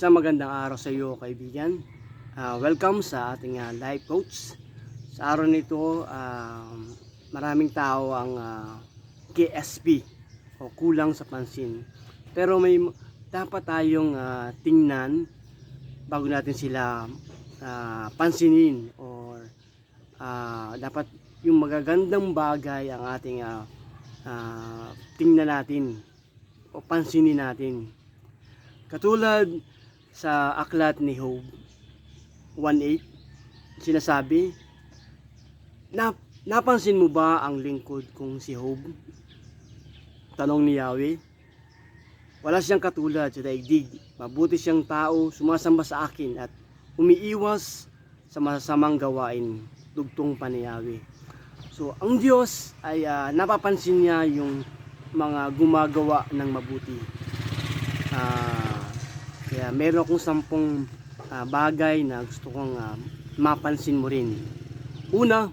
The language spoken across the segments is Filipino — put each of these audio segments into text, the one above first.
Isang magandang araw sa iyo, kaibigan. Welcome sa ating life coach. Sa araw nito, maraming tao ang KSP o kulang sa pansin. Pero may dapat tayong tingnan bago natin sila pansinin, or dapat yung magagandang bagay ang ating tingnan natin o pansinin natin. Katulad sa aklat ni Job 1:8, sinasabi, napansin mo ba ang lingkod kong si Job? Tanong ni Yahweh. Wala siyang katulad sa daigdig. Mabuti siyang tao, sumasamba sa akin at umiiwas sa masasamang gawain. Dugtong pa ni Yahweh. So, ang Diyos ay napapansin niya yung mga gumagawa ng mabuti. Kaya meron akong 10 bagay na gusto kong mapansin mo rin. Una,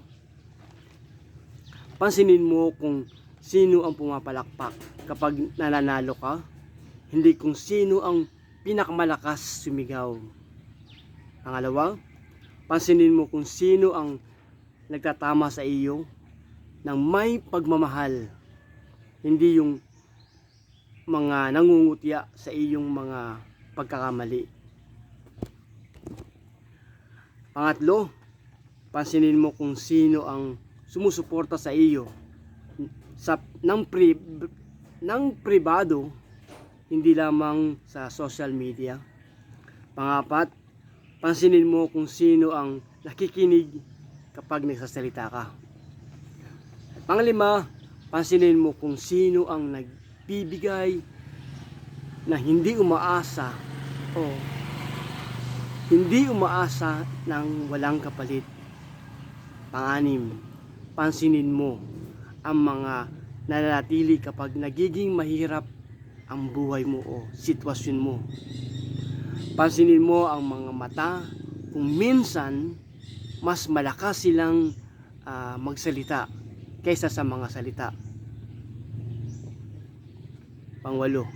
pansinin mo kung sino ang pumapalakpak kapag nananalo ka, hindi kung sino ang pinakamalakas sumigaw. Pangalawa, pansinin mo kung sino ang nagtatama sa iyo ng may pagmamahal, hindi yung mga nangungutya sa iyong mga pagkakamali. Pangatlo, pansinin mo kung sino ang sumusuporta sa iyo ng pribado, hindi lamang sa social media. Pangapat, pansinin mo kung sino ang nakikinig kapag nagsasalita ka. At panglima, pansinin mo kung sino ang nagbibigay na hindi umaasa o hindi umaasa ng walang kapalit. Pang-anim, pansinin mo ang mga nananatili kapag nagiging mahirap ang buhay mo o sitwasyon mo. Pansinin mo ang mga mata kung minsan mas malakas silang magsalita kaysa sa mga salita. Pangwalo,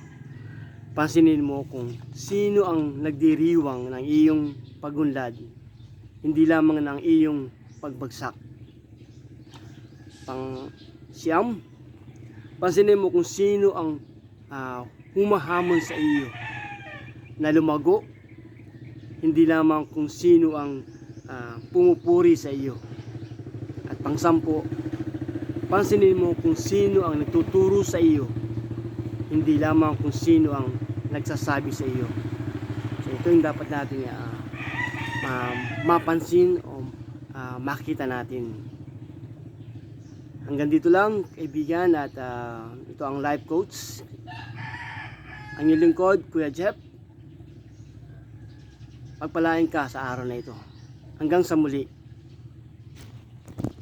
pansinin mo kung sino ang nagdiriwang ng iyong pagunlad, hindi lamang ng iyong pagbagsak. Pang-siyam, pansinin mo kung sino ang humahamon sa iyo na lumago, hindi lamang kung sino ang pumupuri sa iyo. At pang-sampu, pansinin mo kung sino ang nagtuturo sa iyo, hindi lamang kung sino ang nagsasabi sa iyo. So ito yung dapat natin mapansin o makita natin. Hanggang dito lang, kaibigan, at ito ang life coach, ang iyong lingkod, Kuya Jeff. Pagpalain ka sa araw na ito. Hanggang sa muli.